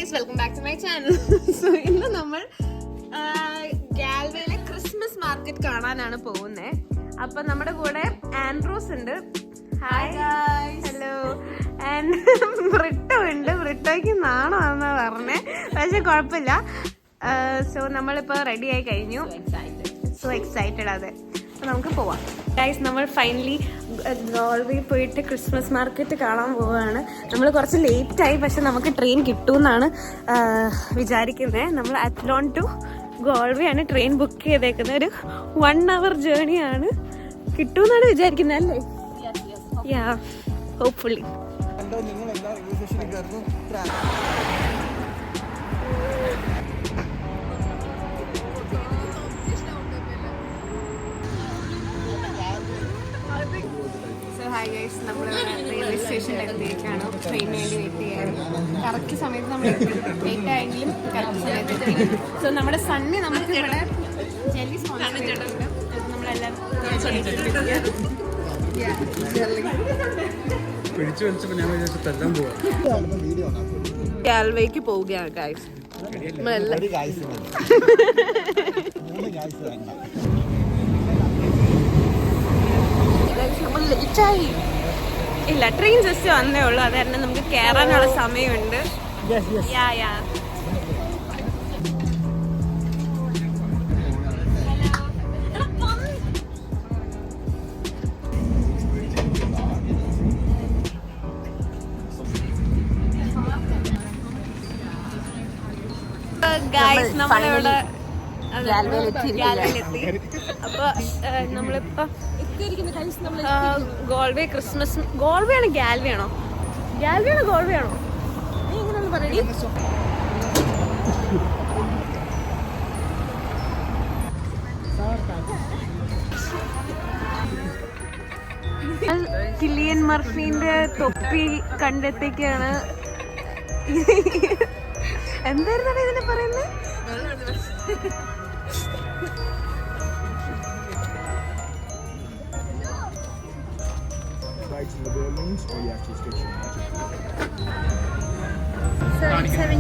Guys, welcome back to my channel. So ഇന്ന് നമ്മൾ ഗാൽവേയിലെ Christmas market കാണാനാണ് പോകുന്നത്. അപ്പൊ നമ്മുടെ കൂടെ ആൻഡ്രൂസ് ഉണ്ട്. Hi, hello. ആൻഡ് ബ്രിട്ടോ ഉണ്ട്. ബ്രിട്ടോയ്ക്ക് നാണമാണെന്നാ പറഞ്ഞേ, പക്ഷെ കുഴപ്പമില്ല. സോ നമ്മളിപ്പോ റെഡി ആയി കഴിഞ്ഞു. So excited. അതെ, അപ്പൊ നമുക്ക് പോവാം. ഗൈസ്, നമ്മൾ ഫൈനലി ഗോൾവേ പോയിട്ട് ക്രിസ്മസ് മാർക്കറ്റ് കാണാൻ പോവുകയാണ്. നമ്മൾ കുറച്ച് ലേറ്റായി, പക്ഷെ നമുക്ക് ട്രെയിൻ കിട്ടുമെന്നാണ് വിചാരിക്കുന്നത്. നമ്മൾ അത്ലോൺ ടു ഗോൾവേ ആണ് ട്രെയിൻ ബുക്ക് ചെയ്തേക്കുന്നത്. ഒരു 1 hour ജേർണിയാണ്. കിട്ടുമെന്നാണ് വിചാരിക്കുന്നത്, അല്ലേ? യാ, ഹോപ്പ്ഫുള്ളി. ഹായ് ഗൈസ്, നമ്മൾ റെയിൽവേ സ്റ്റേഷനിൽ എത്തിയേക്കാണ്. ട്രെയിനിന് വേണ്ടി വെയിറ്റ് ചെയ്യാറ്. കറക്റ്റ് സമയത്ത് നമ്മൾ ലേറ്റ് ആയെങ്കിലും കറക്റ്റ് സമയത്ത് എത്തി. സോ നമ്മുടെ സണ്ണി നമുക്ക് ഇവിടെ ജെല്ലി സ്പോൺസർ ചെയ്തിട്ടുണ്ട്. നമ്മളെല്ലാം ഗാൽവേക്ക് പോവുകയാണ് ഗൈസ്. നമ്മൾ ലേറ്റായി. ഇല്ല, ട്രെയിൻ ജസ്റ്റ് വന്നേ ഉള്ളൂ. അത് തന്നെ നമുക്ക് കയറാനുള്ള സമയമുണ്ട്. ഗൈസ്, നമ്മളിവിടെ ഗാൽവേയിലെത്തി. അപ്പൊ നമ്മളിപ്പോ ഗോൾവേ ക്രിസ്മസ്. ഗോൾവേ ആണോ ഗാൽവേ ആണോ? ഗാൽവേ ആണോ ഗോൾവേ ആണോ? നീ എങ്ങനെയൊന്ന് പറയടി. കിലിയൻ മർഫിന്റെ തൊപ്പി കണ്ടെത്തിക്കാണ്. എന്തായിരുന്നു ഇതിനെ പറയുന്നത്? In the buildings, or you have to switch your magic. €7.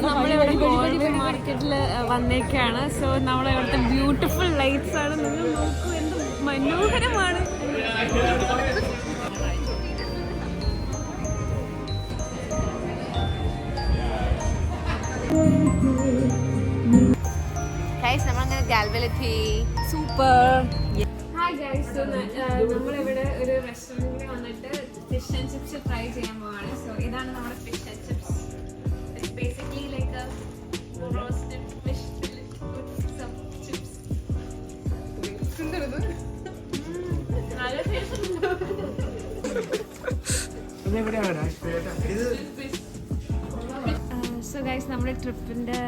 നമ്മളിവിടെ ഗോൾവേ മാർക്കറ്റിൽ വന്നേക്കാണ്. സോ നമ്മളിവിടുത്തെ ബ്യൂട്ടിഫുൾ ലൈറ്റ്സ് ആണ്. നിങ്ങൾ നോക്കൂ, എന്ത് മനോഹരമാണ്. ഗൈസ്, നമ്മളങ്ങനെ ഗാൽവേയിലെത്തി. സൂപ്പർ. ഹായ് ഗൈസ്, നമ്മളിവിടെ ഒരു റെസ്റ്റോറൻറ്റിൽ വന്നിട്ട് ഫിഷ് ആൻഡ് ചിപ്സ് ട്രൈ ചെയ്യാൻ പോവാണ്. സോ ഇതാണ് നമ്മുടെ fish and chips. Basically like a roasted fish fillet with some chips. So guys, നമ്മുടെ ട്രിപ്പിന്റെ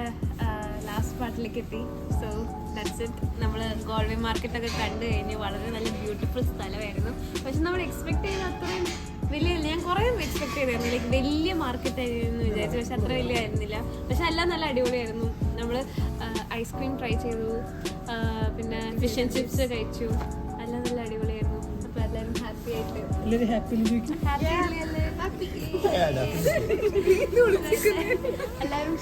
ലാസ്റ്റ് പാർട്ടിലേക്ക് എത്തി. So that's it. നമ്മൾ ഗോൾവേ മാർക്കറ്റൊക്കെ കണ്ടു കഴിഞ്ഞു. വളരെ നല്ല ബ്യൂട്ടിഫുൾ സ്ഥലമായിരുന്നു. പക്ഷെ നമ്മൾ എക്സ്പെക്ട് ചെയ്ത അത്രയും വലിയ, ഞാൻ കുറേ എക്സ്പെക്ട് ചെയ്തായിരുന്നു. ലൈക്ക് വലിയ മാർക്കറ്റ് ആയിരുന്നു വിചാരിച്ചു, പക്ഷെ അത്ര വലിയ ആയിരുന്നില്ല. പക്ഷെ എല്ലാം നല്ല അടിപൊളിയായിരുന്നു. നമ്മൾ ഐസ്ക്രീം ട്രൈ ചെയ്തു, പിന്നെ ഫിഷ് ആൻഡ് ചിപ്സ് കഴിച്ചു. എല്ലാം നല്ല അടിപൊളിയായിരുന്നു. അപ്പോൾ എല്ലാവരും ഹാപ്പി ആയിട്ട് എല്ലാവരും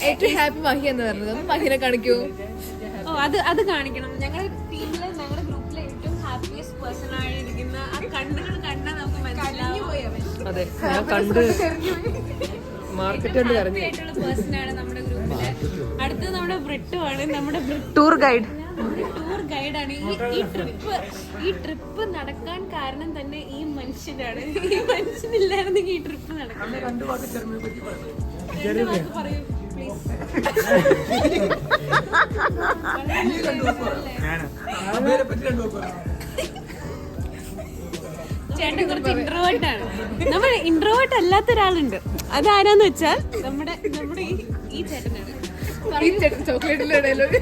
ഏറ്റവും ഹാപ്പി മഹി എന്ന് പറഞ്ഞത്. മഹിനെ കാണിക്കൂ. ഓ, അത് കാണിക്കണം. ഞങ്ങളുടെ ടീമിലെ, ഞങ്ങളുടെ ഗ്രൂപ്പിലെ ഏറ്റവും ഹാപ്പിയസ്റ്റ് പേഴ്സൺ ആയിരിക്കുന്ന ആ കണ്ണുകൾ കണ്ടാൽ നമുക്ക് മനസ്സിലാവും. അതെ, ഞാൻ കണ്ട് ആയിട്ടുള്ള പേഴ്സൺ ആണ് നമ്മുടെ ഗ്രൂപ്പില്. അടുത്തത് നമ്മുടെ ബ്രിട്ടു ആണ്, നമ്മുടെ ടൂർ ഗൈഡ്. ടൂർ ഗൈഡാണ്. ഈ ട്രിപ്പ് നടക്കാൻ കാരണം തന്നെ ഈ മനുഷ്യനാണ്. ഈ മനുഷ്യനില്ലായിരുന്നെങ്കിൽ ഈ ട്രിപ്പ് നടക്കുന്നത്. രണ്ട് വാക്ക് പറയൂ പ്ലീസ്. ചേട്ടൻ കുറച്ച് ഇൻട്രോവേർട്ട് ആണ്. നമ്മൾ ഇൻട്രോവേർട്ട് അല്ലാത്ത ഒരാളുണ്ട്. അതാരാന്ന് വെച്ചാൽ നമ്മുടെ ഈ ചേട്ടനാണ്. ചോക്ലേറ്റിന്റെ ഇടയിലൊരു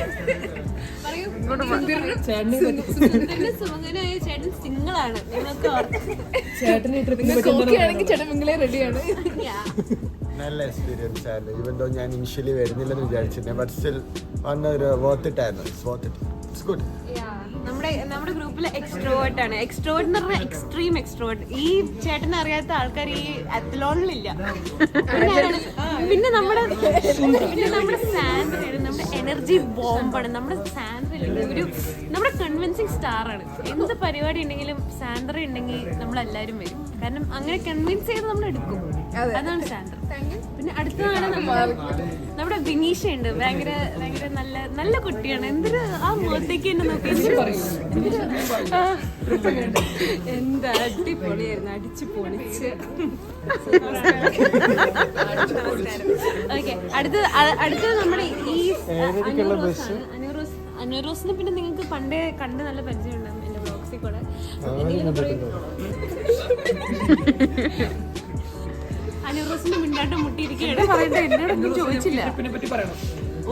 സുമംഗനായ ചേട്ടൻ സിംഗിളാണ്. നിങ്ങൾക്ക് ആണെങ്കിൽ ചേട്ടൻ നിങ്ങളെ റെഡിയാണ്. നല്ല എക്സ്പീരിയൻസ് ആയിരുന്നു. ഈവൻ ദോ ഞാൻ ഇനിഷ്യലി വരുന്നില്ലെന്ന് വിചാരിച്ചിരുന്നു, ബട്ട് സ്റ്റിൽ വന്നൊരു വർത്ത് ഇറ്റ് ആയിരുന്നു. It's worth it. It's good. നമ്മുടെ ഗ്രൂപ്പിലെ എക്സ്ട്രോവേർട്ട് ആണ്. എക്സ്ട്രോവേർട്ട് എന്ന് പറഞ്ഞാൽ എക്സ്ട്രീം എക്സ്ട്രോവേർട്ട്. ഈ ചേട്ടനെ അറിയാത്ത ആൾക്കാർ ഈ അത്ലോണിലില്ല. പിന്നെ നമ്മുടെ സാൻഡ്രയാണ്. നമ്മുടെ എനർജി ബോംബാണ്. നമ്മുടെ സാൻഡ്ര ഒരു നമ്മുടെ കൺവിൻസിങ് സ്റ്റാർ ആണ്. എന്ത് പരിപാടി ഉണ്ടെങ്കിലും സാൻഡ്ര ഉണ്ടെങ്കിൽ നമ്മളെല്ലാവരും വരും. കാരണം അങ്ങനെ കൺവിൻസ് ചെയ്ത് നമ്മൾ എടുക്കും. അതാണ് സാൻഡ്ര. പിന്നെ അടുത്തതാണ് നമ്മുടെ വിനീഷ ഉണ്ട്. ഭയങ്കര ഭയങ്കര നല്ല കുട്ടിയാണ്. എന്തൊരു ആ മുഖത്തേക്ക് തന്നെ നോക്കി എന്താ അടിപൊളിയായിരുന്നു. അടിച്ചു പൊളിച്ച്. ഓക്കെ, അടുത്തത് നമ്മുടെ ഈ അനൂറോസിനെ പിന്നെ നിങ്ങൾക്ക് പണ്ടേ കണ്ട് നല്ല പരിചയം ഉണ്ടാവും എന്റെ ബ്ലോഗ്സിൽ കൂടെ. അനൂറോസിന്റെ മിണ്ടാട്ടം മുട്ടിയിരിക്കുകയാണ്. എന്നോടൊന്നും ചോദിച്ചില്ല.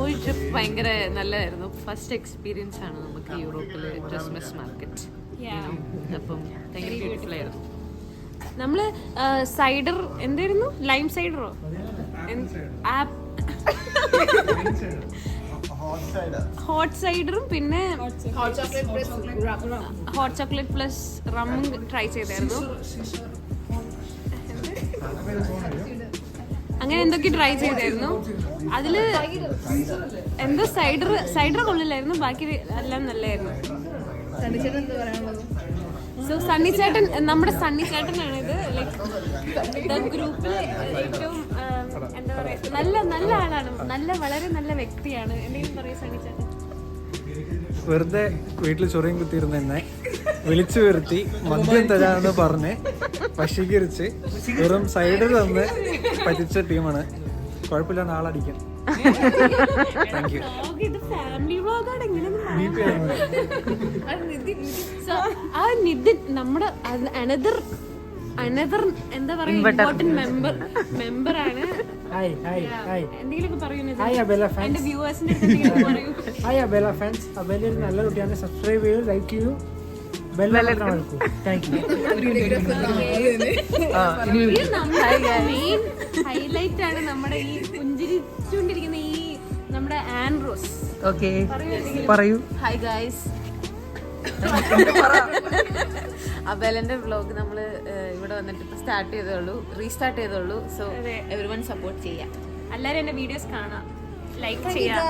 ഒരു ട്രിപ്പ് ഭയങ്കര നല്ലതായിരുന്നു. ഫസ്റ്റ് എക്സ്പീരിയൻസ് ആണ് നമുക്ക് യൂറോപ്പില് ക്രിസ്മസ് മാർക്കറ്റ്. അപ്പം ഭയങ്കര ബ്യൂട്ടിഫുൾ ആയിരുന്നു. നമ്മള് സൈഡർ എന്തായിരുന്നു, ലൈം സൈഡറോ ഹോട്ട് സൈഡറും പിന്നെ ഹോട്ട് ചോക്ലേറ്റ് പ്ലസ് റമ്മും ട്രൈ ചെയ്തായിരുന്നു. അങ്ങനെ എന്തൊക്കെ ട്രൈ ചെയ്തായിരുന്നു. അതില് എന്തോ സൈഡർ കൊള്ളില്ലായിരുന്നു, ബാക്കി എല്ലാം നല്ലായിരുന്നു. സോ സണ്ണി ചേട്ടൻ, നമ്മുടെ സണ്ണി ചേട്ടനാണിത്. ലൈക്ക് ഗ്രൂപ്പിൽ ഏറ്റവും എന്താ പറയാ നല്ല ആളാണ്. വളരെ നല്ല വ്യക്തിയാണ്. എന്തെങ്കിലും പറയൂ സണ്ണി ചേട്ടൻ. വെറുതെ വീട്ടിൽ ചൊറിയും കുത്തിയിരുന്ന എന്നെ വിളിച്ചു വരുത്തി മദ്യം തരാമെന്ന് പറഞ്ഞ് വശീകരിച്ച് വെറും സൈഡിൽ തന്ന് പറ്റിച്ച ടീമാണ്. കുഴപ്പമില്ല, നാളടിക്കാം. Thank you. ഇത് ഫാമിലി വ്ളോഗാണ്. ആ നിതിൻ നമ്മുടെ അനദർ എന്താ പറയാ ഇമ്പോർട്ടന്റ് മെമ്പർ ആണ്. എന്തെങ്കിലുമൊക്കെ പറയൂ എന്റെ വ്യൂവേഴ്സിന്റെ അടുത്ത് പറയൂ. Hi അബേല fans. അബേല ഒരു നല്ല കുട്ടിയാണ്. സബ്സ്ക്രൈബ് ചെയ്യൂ, ലൈക്ക് ചെയ്യൂ, ബെൽ ബട്ടൺ അമർത്തൂ. താങ്ക്യൂ. മെയിൻ ഹൈലൈറ്റ് ആണ് നമ്മുടെ ഈ പുഞ്ചിരിച്ചുകൊണ്ടിരിക്കുന്ന ഈ നമ്മുടെ ആൻഡ്രോസ്. ഓക്കെ, പറയൂ. Hi guys. അബേലന്റെ വ്ലോഗ് നമ്മൾ ഇവിടെ വന്നിട്ട് ഇപ്പൊ റീസ്റ്റാർട്ട് ചെയ്തോളൂ. സോ എവരിവൺ സപ്പോർട്ട് ചെയ്യാം. എല്ലാരും എന്റെ വീഡിയോസ് കാണാം, ലൈക്ക് ചെയ്യാം.